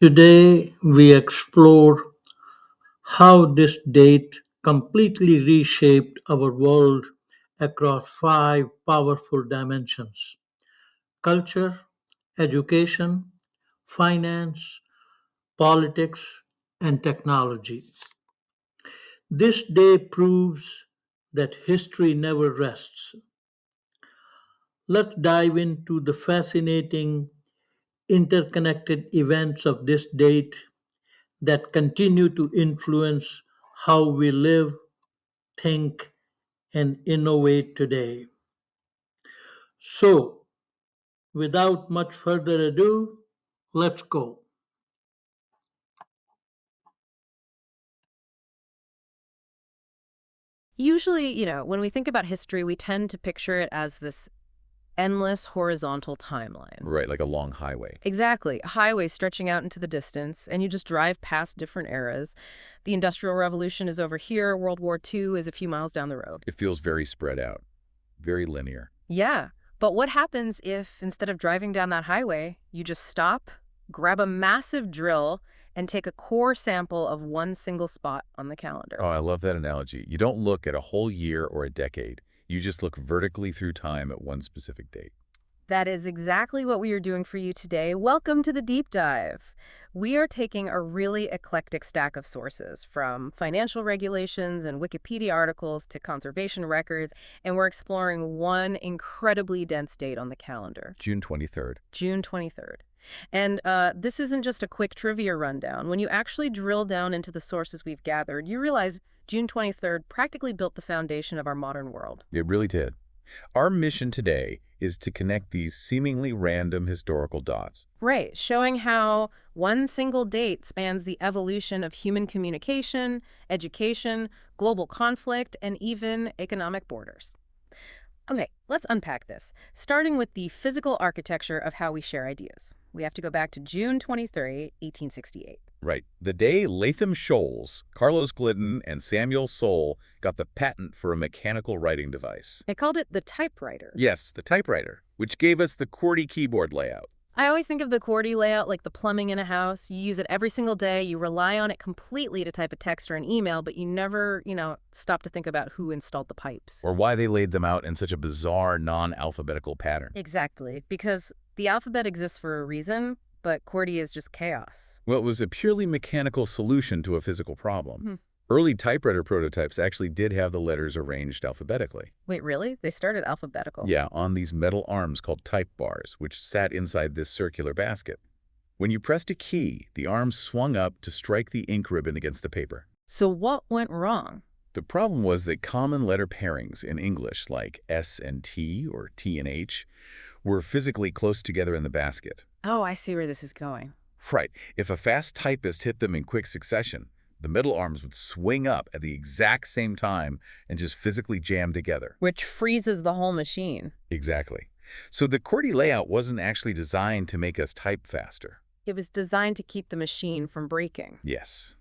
Today, we explore how this date completely reshaped our world across five powerful dimensions: culture, education, finance, politics, and technology. This day proves that history never rests. Let's dive into the fascinating interconnected events of this date that continue to influence how we live, think, and innovate today. So, without much further ado, let's go. Usually, when we think about history, we tend to picture it as this endless horizontal timeline. Right, like a long highway. Exactly, a highway stretching out into the distance, and you just drive past different eras. The Industrial Revolution is over here, World War II is a few miles down the road. It feels very spread out, very linear. Yeah, but what happens if, instead of driving down that highway, you just stop, grab a massive drill, and take a core sample of one single spot on the Oh, calendar? I love that analogy. You don't look at a whole year or a decade. You just look vertically through time at one specific date. That is exactly what we are doing for you today. Welcome to the deep dive. We are taking a really eclectic stack of sources, from financial regulations and Wikipedia articles to conservation records, and we're exploring one incredibly dense date on the calendar, June 23rd. June 23rd. And this isn't just a quick trivia rundown. When you actually drill down into the sources we've gathered, you realize June 23rd practically built the foundation of our modern world. It really did. Our mission today is to connect these seemingly random historical dots. Right, showing how one single date spans the evolution of human communication, education, global conflict, and even economic borders. Okay, let's unpack this, starting with the physical architecture of how we share ideas. We have to go back to June 23, 1868. Right. The day Latham Scholes, Carlos Glidden, and Samuel Soule got the patent for a mechanical writing device. They called it the typewriter. Yes, the typewriter, which gave us the QWERTY keyboard layout. I always think of the QWERTY layout like the plumbing in a house. You use it every single day. You rely on it completely to type a text or an email, but you never, stop to think about who installed the pipes. Or why they laid them out in such a bizarre, non-alphabetical pattern. Exactly, because the alphabet exists for a reason, but QWERTY is just chaos. Well, it was a purely mechanical solution to a physical problem. Hmm. Early typewriter prototypes actually did have the letters arranged alphabetically. Wait, really? They started alphabetical? Yeah, on these metal arms called type bars, which sat inside this circular basket. When you pressed a key, the arms swung up to strike the ink ribbon against the paper. So what went wrong? The problem was that common letter pairings in English, like S and T or T and H, were physically close together in the basket. Oh, I see where this is going. Right. If a fast typist hit them in quick succession, the metal arms would swing up at the exact same time and just physically jam together. Which freezes the whole machine. Exactly. So the QWERTY layout wasn't actually designed to make us type faster. It was designed to keep the machine from breaking. Yes.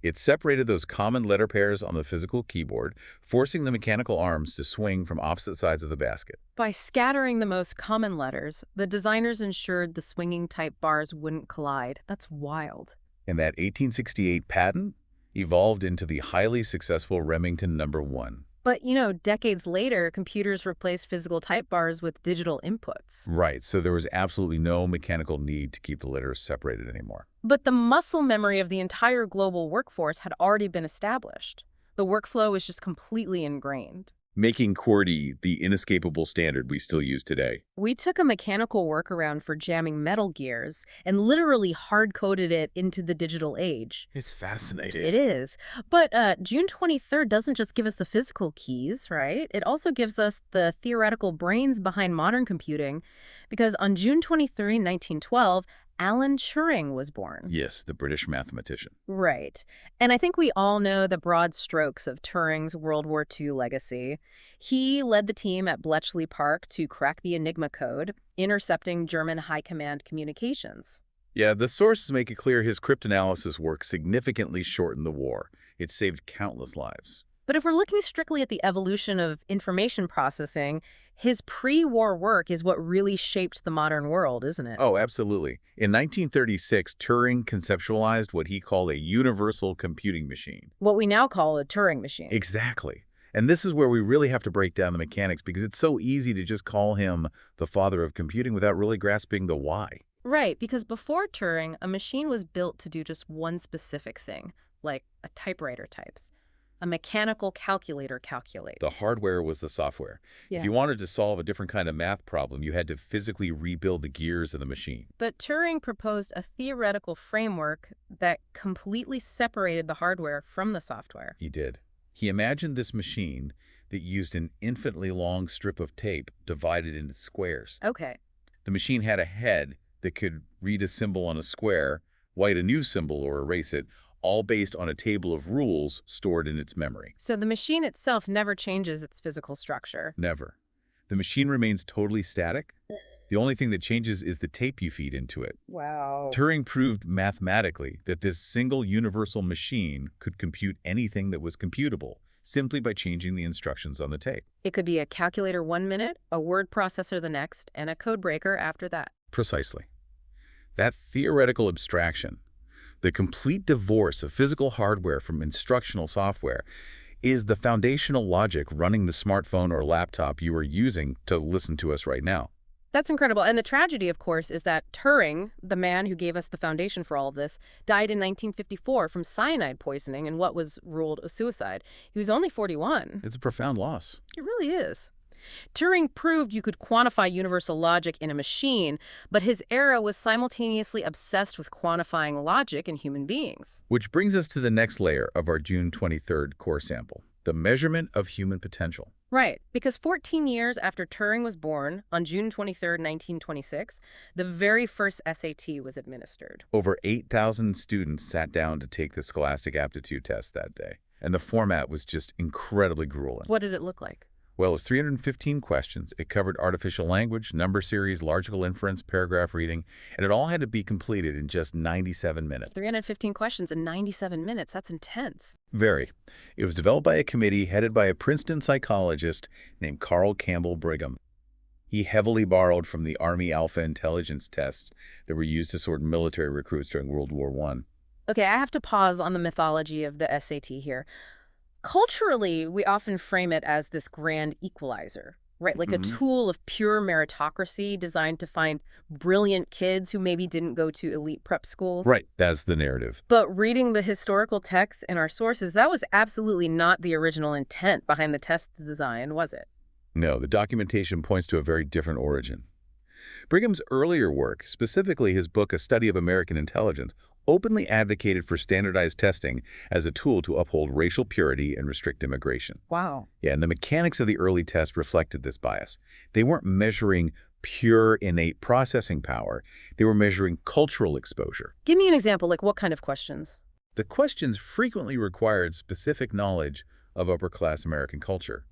It separated those common letter pairs on the physical keyboard, forcing the mechanical arms to swing from opposite sides of the basket. By scattering the most common letters, the designers ensured the swinging type bars wouldn't collide. That's wild. And that 1868 patent evolved into the highly successful Remington number 1. But, decades later, computers replaced physical type bars with digital inputs. Right, so there was absolutely no mechanical need to keep the letters separated anymore. But the muscle memory of the entire global workforce had already been established. The workflow was just completely ingrained. Making QWERTY the inescapable standard we still use today. We took a mechanical workaround for jamming metal gears and literally hard-coded it into the digital age. It's fascinating. It is. But June 23rd doesn't just give us the physical keys, right? It also gives us the theoretical brains behind modern computing, because on June 23, 1912, Alan Turing was born. Yes, the British mathematician. Right. And I think we all know the broad strokes of Turing's World War II legacy. He led the team at Bletchley Park to crack the Enigma code, intercepting German high command communications. Yeah, the sources make it clear his cryptanalysis work significantly shortened the war. It saved countless lives. But if we're looking strictly at the evolution of information processing, his pre-war work is what really shaped the modern world, isn't it? Oh, absolutely. In 1936, Turing conceptualized what he called a universal computing machine. What we now call a Turing machine. Exactly. And this is where we really have to break down the mechanics because it's so easy to just call him the father of computing without really grasping the why. Right, because before Turing, a machine was built to do just one specific thing, like a typewriter types. A mechanical calculator calculates. The hardware was the software. If Yeah. you wanted to solve a different kind of math problem, you had to physically rebuild the gears of the machine. But Turing proposed a theoretical framework that completely separated the hardware from the software. He did. He imagined this machine that used an infinitely long strip of tape divided into squares. Okay. The machine had a head that could read a symbol on a square, write a new symbol or erase it, all based on a table of rules stored in its memory. So the machine itself never changes its physical structure. Never. The machine remains totally static. The only thing that changes is the tape you feed into it. Wow. Turing proved mathematically that this single universal machine could compute anything that was computable simply by changing the instructions on the tape. It could be a calculator 1 minute, a word processor the next, and a code breaker after that. Precisely. That theoretical abstraction, the complete divorce of physical hardware from instructional software, is the foundational logic running the smartphone or laptop you are using to listen to us right now. That's incredible. And the tragedy, of course, is that Turing, the man who gave us the foundation for all of this, died in 1954 from cyanide poisoning in what was ruled a suicide. He was only 41. It's a profound loss. It really is. Turing proved you could quantify universal logic in a machine, but his era was simultaneously obsessed with quantifying logic in human beings. Which brings us to the next layer of our June 23rd core sample, the measurement of human potential. Right, because 14 years after Turing was born, on June 23, 1926, the very first SAT was administered. Over 8,000 students sat down to take the Scholastic Aptitude Test that day, and the format was just incredibly grueling. What did it look like? Well, it was 315 questions. It covered artificial language, number series, logical inference, paragraph reading, and it all had to be completed in just 97 minutes. 315 questions in 97 minutes. That's intense. Very. It was developed by a committee headed by a Princeton psychologist named Carl Campbell Brigham. He heavily borrowed from the Army Alpha intelligence tests that were used to sort military recruits during World War I. Okay, I have to pause on the mythology of the SAT here. Culturally, we often frame it as this grand equalizer, right? Like a tool of pure meritocracy designed to find brilliant kids who maybe didn't go to elite prep schools. Right, that's the narrative. But reading the historical texts in our sources, that was absolutely not the original intent behind the test's design, was it? No, the documentation points to a very different origin. Brigham's earlier work, specifically his book A Study of American Intelligence, openly advocated for standardized testing as a tool to uphold racial purity and restrict immigration. Wow. Yeah, and the mechanics of the early test reflected this bias. They weren't measuring pure innate processing power. They were measuring cultural exposure. Give me an example, like what kind of questions? The questions frequently required specific knowledge of upper-class American culture,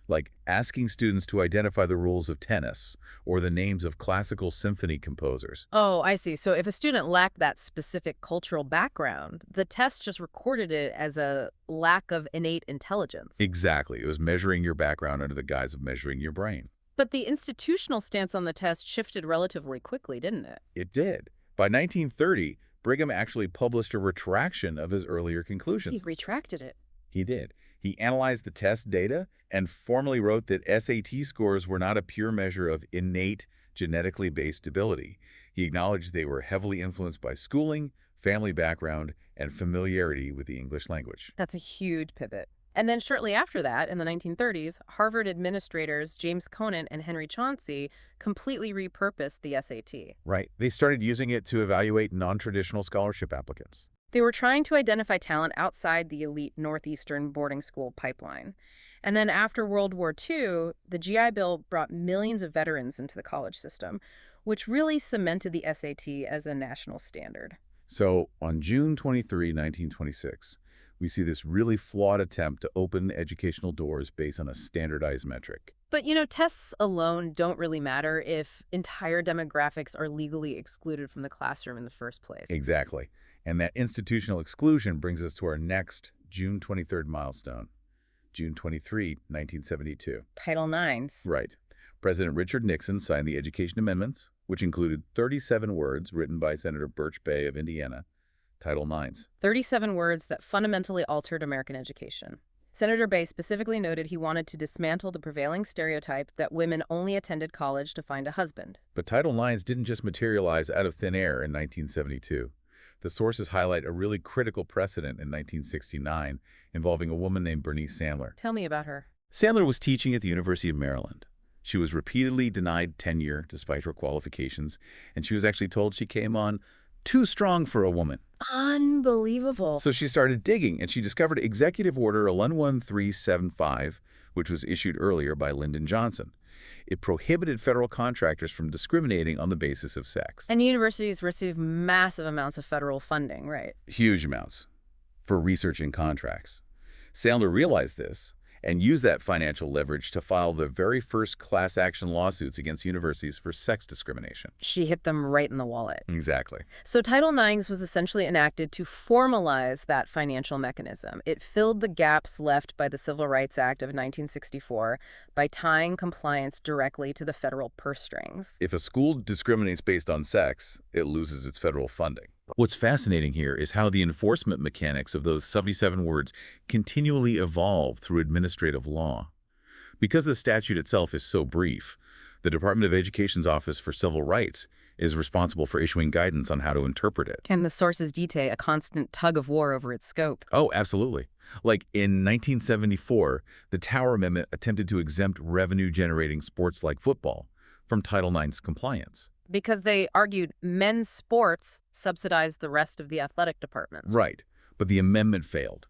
like asking students to identify the rules of tennis or the names of classical symphony composers. Oh, I see. So if a student lacked that specific cultural background, the test just recorded it as a lack of innate intelligence. Exactly. It was measuring your background under the guise of measuring your brain. But the institutional stance on the test shifted relatively quickly, didn't it? It did. By 1930, Brigham actually published a retraction of his earlier conclusions. He retracted it. He did. He analyzed the test data and formally wrote that SAT scores were not a pure measure of innate, genetically based ability. He acknowledged they were heavily influenced by schooling, family background, and familiarity with the English language. That's a huge pivot. And then shortly after that, in the 1930s, Harvard administrators James Conant and Henry Chauncey completely repurposed the SAT. Right. They started using it to evaluate non-traditional scholarship applicants. They were trying to identify talent outside the elite Northeastern boarding school pipeline. And then after World War II, the GI Bill brought millions of veterans into the college system, which really cemented the SAT as a national standard. So on June 23, 1926, we see this really flawed attempt to open educational doors based on a standardized metric. But, you know, tests alone don't really matter if entire demographics are legally excluded from the classroom in the first place. Exactly. And that institutional exclusion brings us to our next June 23rd milestone, June 23, 1972. Title IX. Right. President Richard Nixon signed the Education Amendments, which included 37 words written by Senator Birch Bayh of Indiana, Title IX. 37 words that fundamentally altered American education. Senator Bayh specifically noted he wanted to dismantle the prevailing stereotype that women only attended college to find a husband. But Title IX didn't just materialize out of thin air in 1972. The sources highlight a really critical precedent in 1969 involving a woman named Bernice Sandler. Tell me about her. Sandler was teaching at the University of Maryland. She was repeatedly denied tenure despite her qualifications, and she was actually told she came on too strong for a woman. Unbelievable. So she started digging, and she discovered Executive Order 11375, which was issued earlier by Lyndon Johnson. It prohibited federal contractors from discriminating on the basis of sex. And universities receive massive amounts of federal funding, right? Huge amounts for research and contracts. Sandler realized this and used that financial leverage to file the very first class action lawsuits against universities for sex discrimination. She hit them right in the wallet. Exactly. So Title IX was essentially enacted to formalize that financial mechanism. It filled the gaps left by the Civil Rights Act of 1964 by tying compliance directly to the federal purse strings. If a school discriminates based on sex, it loses its federal funding. What's fascinating here is how the enforcement mechanics of those 77 words continually evolve through administrative law. Because the statute itself is so brief, the Department of Education's Office for Civil Rights is responsible for issuing guidance on how to interpret it. And the sources detail a constant tug of war over its scope. Oh, absolutely. Like in 1974, the Tower Amendment attempted to exempt revenue-generating sports like football from Title IX's compliance. Because they argued men's sports subsidized the rest of the athletic departments. Right, but the amendment failed,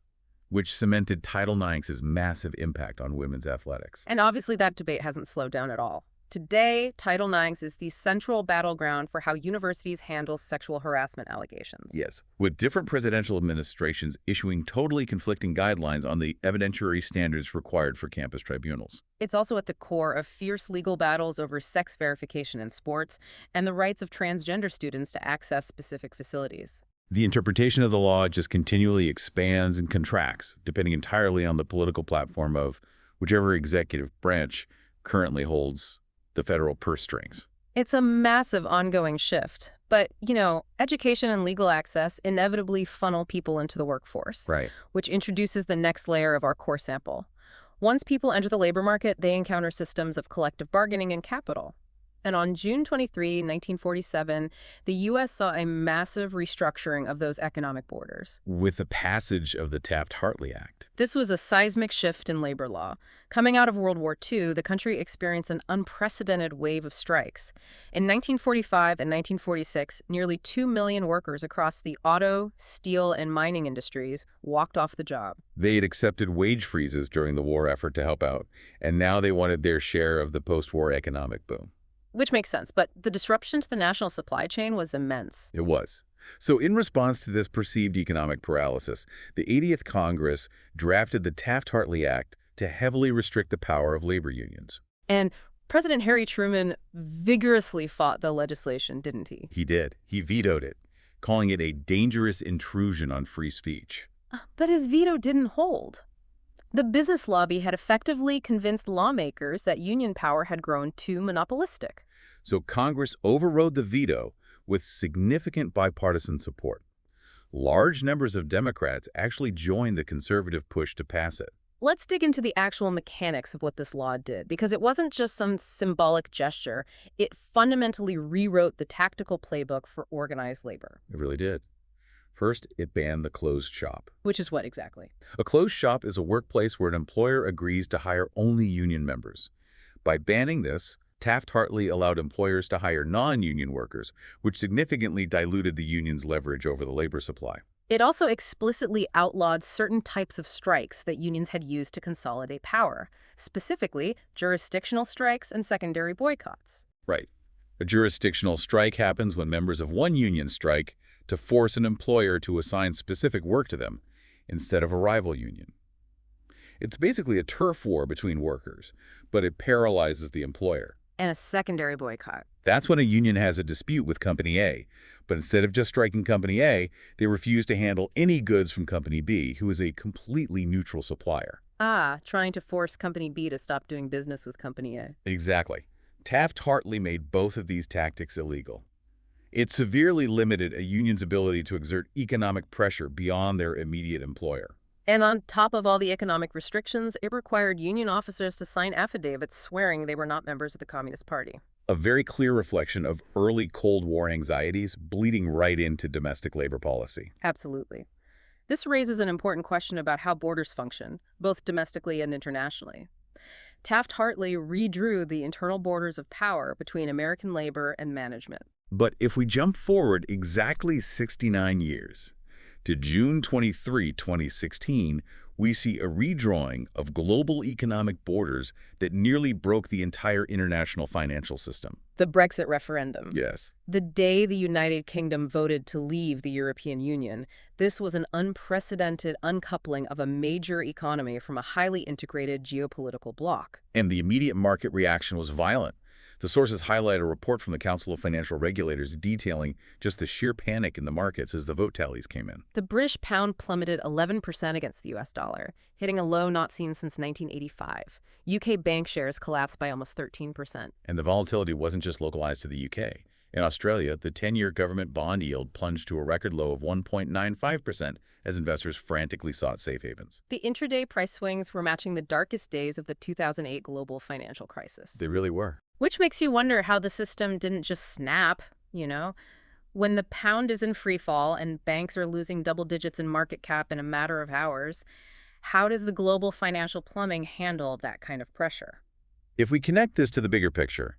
which cemented Title IX's massive impact on women's athletics. And obviously that debate hasn't slowed down at all. Today, Title IX is the central battleground for how universities handle sexual harassment allegations. Yes, with different presidential administrations issuing totally conflicting guidelines on the evidentiary standards required for campus tribunals. It's also at the core of fierce legal battles over sex verification in sports and the rights of transgender students to access specific facilities. The interpretation of the law just continually expands and contracts, depending entirely on the political platform of whichever executive branch currently holds the federal purse strings. It's a massive ongoing shift. But, education and legal access inevitably funnel people into the workforce, Right. which introduces the next layer of our core sample. Once people enter the labor market, they encounter systems of collective bargaining and capital. And on June 23, 1947, the U.S. saw a massive restructuring of those economic borders. With the passage of the Taft-Hartley Act. This was a seismic shift in labor law. Coming out of World War II, the country experienced an unprecedented wave of strikes. In 1945 and 1946, nearly 2 million workers across the auto, steel, and mining industries walked off the job. They had accepted wage freezes during the war effort to help out, and now they wanted their share of the post-war economic boom. Which makes sense, but the disruption to the national supply chain was immense. It was. So in response to this perceived economic paralysis, the 80th Congress drafted the Taft-Hartley Act to heavily restrict the power of labor unions. And President Harry Truman vigorously fought the legislation, didn't he? He did. He vetoed it, calling it a dangerous intrusion on free speech. But his veto didn't hold. The business lobby had effectively convinced lawmakers that union power had grown too monopolistic. So Congress overrode the veto with significant bipartisan support. Large numbers of Democrats actually joined the conservative push to pass it. Let's dig into the actual mechanics of what this law did, because it wasn't just some symbolic gesture. It fundamentally rewrote the tactical playbook for organized labor. It really did. First, it banned the closed shop. Which is what exactly? A closed shop is a workplace where an employer agrees to hire only union members. By banning this, Taft-Hartley allowed employers to hire non-union workers, which significantly diluted the union's leverage over the labor supply. It also explicitly outlawed certain types of strikes that unions had used to consolidate power, specifically jurisdictional strikes and secondary boycotts. Right. A jurisdictional strike happens when members of one union strike to force an employer to assign specific work to them instead of a rival union. It's basically a turf war between workers, but it paralyzes the employer. And a secondary boycott. That's when a union has a dispute with Company A, but instead of just striking Company A, they refuse to handle any goods from Company B, who is a completely neutral supplier. Ah, trying to force Company B to stop doing business with Company A. Exactly. Taft-Hartley made both of these tactics illegal. It severely limited a union's ability to exert economic pressure beyond their immediate employer. And on top of all the economic restrictions, it required union officers to sign affidavits swearing they were not members of the Communist Party. A very clear reflection of early Cold War anxieties bleeding right into domestic labor policy. Absolutely. This raises an important question about how borders function, both domestically and internationally. Taft-Hartley redrew the internal borders of power between American labor and management. But if we jump forward exactly 69 years, to June 23, 2016, we see a redrawing of global economic borders that nearly broke the entire international financial system. The Brexit referendum. Yes. The day the United Kingdom voted to leave the European Union, this was an unprecedented uncoupling of a major economy from a highly integrated geopolitical bloc. And the immediate market reaction was violent. The sources highlight a report from the Council of Financial Regulators detailing just the sheer panic in the markets as the vote tallies came in. The British pound plummeted 11% against the US dollar, hitting a low not seen since 1985. UK bank shares collapsed by almost 13%. And the volatility wasn't just localized to the UK. In Australia, the 10-year government bond yield plunged to a record low of 1.95% as investors frantically sought safe havens. The intraday price swings were matching the darkest days of the 2008 global financial crisis. They really were. Which makes you wonder how the system didn't just snap, you know? When the pound is in free fall and banks are losing double digits in market cap in a matter of hours, how does the global financial plumbing handle that kind of pressure? If we connect this to the bigger picture,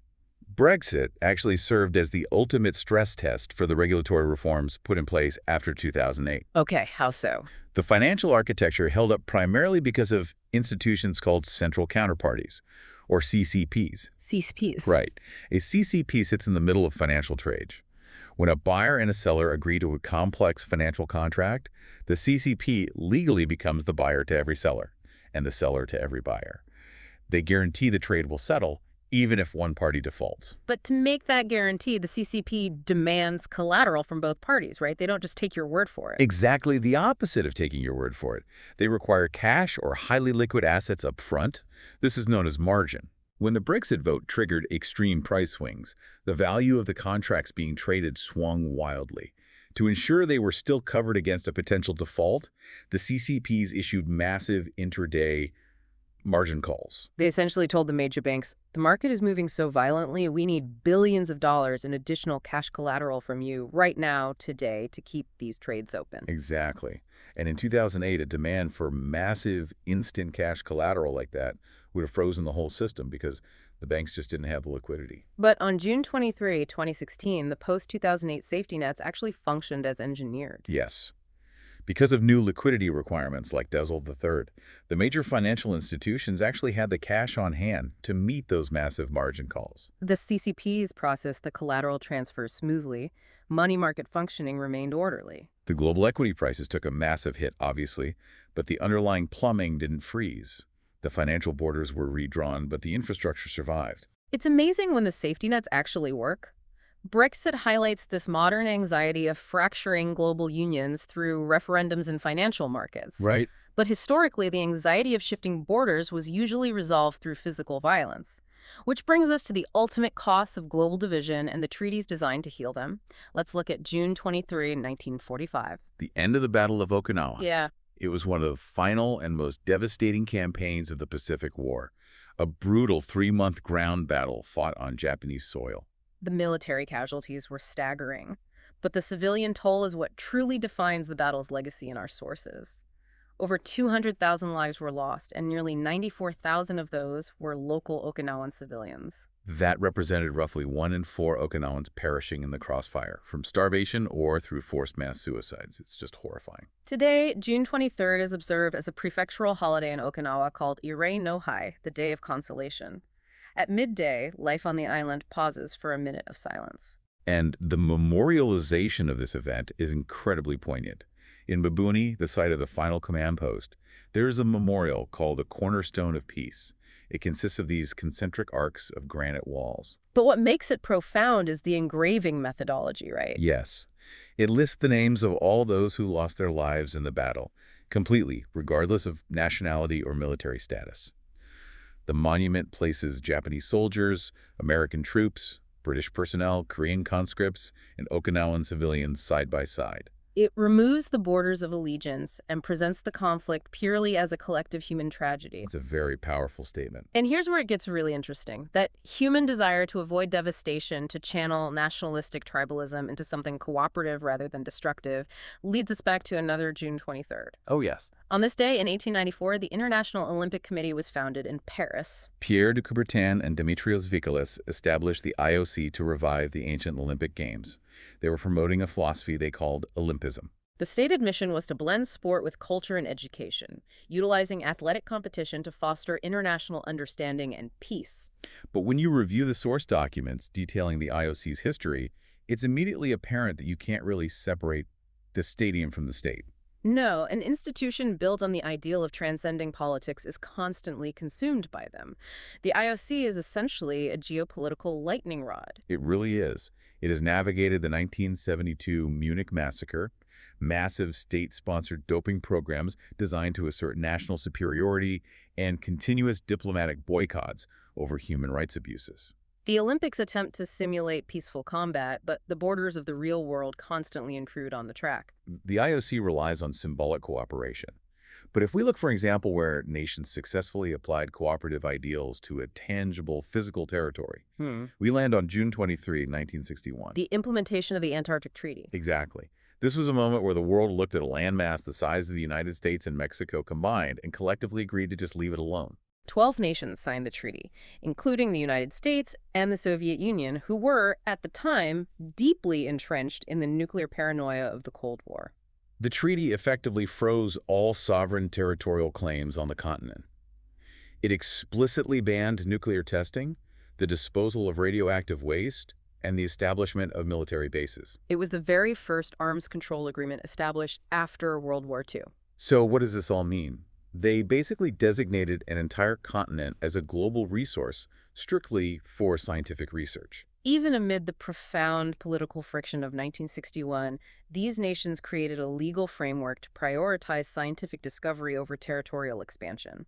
Brexit actually served as the ultimate stress test for the regulatory reforms put in place after 2008. Okay, how so? The financial architecture held up primarily because of institutions called central counterparties, or CCPs. CCPs. Right. A CCP sits in the middle of financial trade. When a buyer and a seller agree to a complex financial contract, the CCP legally becomes the buyer to every seller and the seller to every buyer. They guarantee the trade will settle, even if one party defaults. But to make that guarantee, the CCP demands collateral from both parties, right? They don't just take your word for it. Exactly the opposite of taking your word for it. They require cash or highly liquid assets up front. This is known as margin. When the Brexit vote triggered extreme price swings, the value of the contracts being traded swung wildly. To ensure they were still covered against a potential default, the CCPs issued massive intraday margin calls. They essentially told the major banks, the market is moving so violently, we need billions of dollars in additional cash collateral from you right now, today, to keep these trades open. Exactly. And in 2008, a demand for massive instant cash collateral like that would have frozen the whole system because the banks just didn't have the liquidity. But on June 23, 2016, the post-2008 safety nets actually functioned as engineered. Yes. Because of new liquidity requirements like Dezel III, the major financial institutions actually had the cash on hand to meet those massive margin calls. The CCPs processed the collateral transfers smoothly. Money market functioning remained orderly. The global equity prices took a massive hit, obviously, but the underlying plumbing didn't freeze. The financial borders were redrawn, but the infrastructure survived. It's amazing when the safety nets actually work. Brexit highlights this modern anxiety of fracturing global unions through referendums and financial markets. Right. But historically, the anxiety of shifting borders was usually resolved through physical violence. Which brings us to the ultimate costs of global division and the treaties designed to heal them. Let's look at June 23, 1945. The end of the Battle of Okinawa. Yeah. It was one of the final and most devastating campaigns of the Pacific War, a brutal 3-month ground battle fought on Japanese soil. The military casualties were staggering, but the civilian toll is what truly defines the battle's legacy in our sources. Over 200,000 lives were lost, and nearly 94,000 of those were local Okinawan civilians. That represented roughly 1 in 4 Okinawans perishing in the crossfire, from starvation or through forced mass suicides. It's just horrifying. Today, June 23rd is observed as a prefectural holiday in Okinawa called Irei no Hai, the Day of Consolation. At midday, life on the island pauses for a minute of silence. And the memorialization of this event is incredibly poignant. In Babuni, the site of the final command post, there is a memorial called the Cornerstone of Peace. It consists of these concentric arcs of granite walls. But what makes it profound is the engraving methodology, right? Yes. It lists the names of all those who lost their lives in the battle, completely, regardless of nationality or military status. The monument places Japanese soldiers, American troops, British personnel, Korean conscripts, and Okinawan civilians side by side. It removes the borders of allegiance and presents the conflict purely as a collective human tragedy. It's a very powerful statement. And here's where it gets really interesting. That human desire to avoid devastation, to channel nationalistic tribalism into something cooperative rather than destructive, leads us back to another June 23rd. Oh, yes. On this day in 1894, the International Olympic Committee was founded in Paris. Pierre de Coubertin and Demetrios Vikalis established the IOC to revive the ancient Olympic Games. They were promoting a philosophy they called Olympism. The stated mission was to blend sport with culture and education, utilizing athletic competition to foster international understanding and peace. But when you review the source documents detailing the IOC's history, it's immediately apparent that you can't really separate the stadium from the state. No, an institution built on the ideal of transcending politics is constantly consumed by them. The IOC is essentially a geopolitical lightning rod. It really is. It has navigated the 1972 Munich massacre, massive state-sponsored doping programs designed to assert national superiority, and continuous diplomatic boycotts over human rights abuses. The Olympics attempt to simulate peaceful combat, but the borders of the real world constantly intrude on the track. The IOC relies on symbolic cooperation. But if we look for an example where nations successfully applied cooperative ideals to a tangible physical territory, we land on June 23, 1961. The implementation of the Antarctic Treaty. Exactly. This was a moment where the world looked at a landmass the size of the United States and Mexico combined and collectively agreed to just leave it alone. 12 nations signed the treaty, including the United States and the Soviet Union, who were, at the time, deeply entrenched in the nuclear paranoia of the Cold War. The treaty effectively froze all sovereign territorial claims on the continent. It explicitly banned nuclear testing, the disposal of radioactive waste, and the establishment of military bases. It was the very first arms control agreement established after World War II. So what does this all mean? They basically designated an entire continent as a global resource strictly for scientific research. Even amid the profound political friction of 1961, these nations created a legal framework to prioritize scientific discovery over territorial expansion.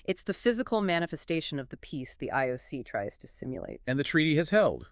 It's the physical manifestation of the peace the IOC tries to simulate. And the treaty has held.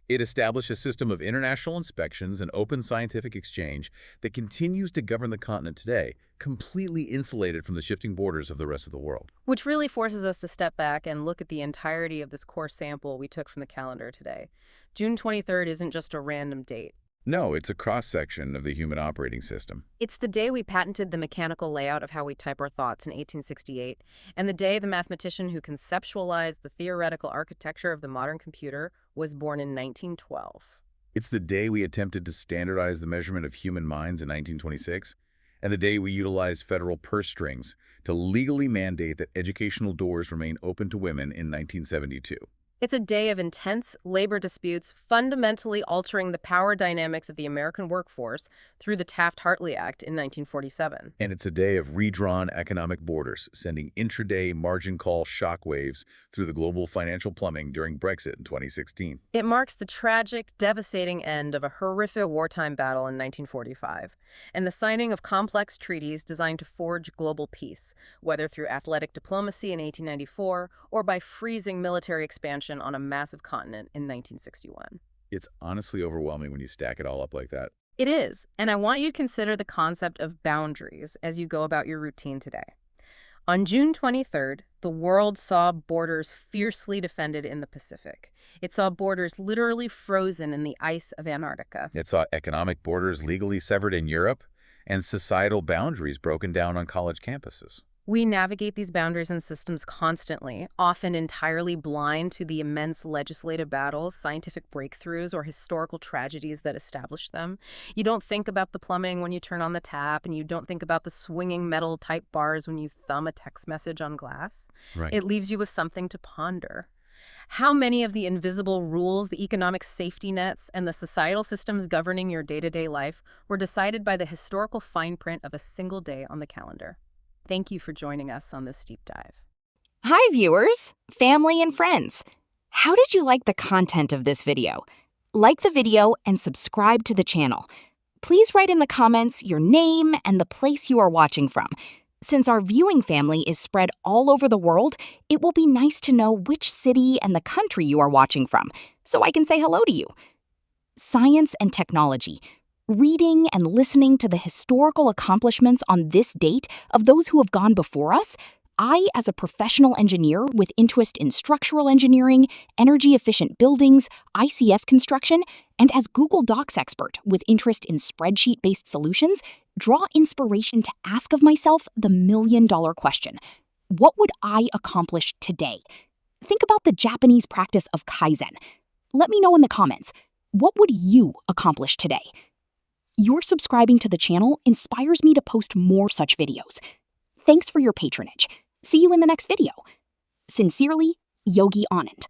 It established a system of international inspections and open scientific exchange that continues to govern the continent today, completely insulated from the shifting borders of the rest of the world. Which really forces us to step back and look at the entirety of this core sample we took from the calendar today. June 23rd isn't just a random date. No, it's a cross-section of the human operating system. It's the day we patented the mechanical layout of how we type our thoughts in 1868, and the day the mathematician who conceptualized the theoretical architecture of the modern computer was born in 1912. It's the day we attempted to standardize the measurement of human minds in 1926, and the day we utilized federal purse strings to legally mandate that educational doors remain open to women in 1972. It's a day of intense labor disputes, fundamentally altering the power dynamics of the American workforce through the Taft-Hartley Act in 1947. And it's a day of redrawn economic borders, sending intraday margin call shockwaves through the global financial plumbing during Brexit in 2016. It marks the tragic, devastating end of a horrific wartime battle in 1945, and the signing of complex treaties designed to forge global peace, whether through athletic diplomacy in 1894 or by freezing military expansion on a massive continent in 1961. It's honestly overwhelming when you stack it all up like that. It is, and I want you to consider the concept of boundaries as you go about your routine today. On June 23rd, the world saw borders fiercely defended in the Pacific. It saw borders literally frozen in the ice of Antarctica. It saw economic borders legally severed in Europe and societal boundaries broken down on college campuses. We navigate these boundaries and systems constantly, often entirely blind to the immense legislative battles, scientific breakthroughs, or historical tragedies that establish them. You don't think about the plumbing when you turn on the tap, and you don't think about the swinging metal type bars when you thumb a text message on glass. Right. It leaves you with something to ponder. How many of the invisible rules, the economic safety nets, and the societal systems governing your day-to-day life were decided by the historical fine print of a single day on the calendar? Thank you for joining us on this deep dive. Hi, viewers, family, and friends. How did you like the content of this video? Like the video and subscribe to the channel. Please write in the comments your name and the place you are watching from. Since our viewing family is spread all over the world, it will be nice to know which city and the country you are watching from, so I can say hello to you. Science and technology. Reading and listening to the historical accomplishments on this date of those who have gone before us, I, as a professional engineer with interest in structural engineering, energy-efficient buildings, ICF construction, and as Google Docs expert with interest in spreadsheet-based solutions, draw inspiration to ask of myself the million-dollar question. What would I accomplish today? Think about the Japanese practice of Kaizen. Let me know in the comments. What would you accomplish today? Your subscribing to the channel inspires me to post more such videos. Thanks for your patronage. See you in the next video. Sincerely, Yogi Anand.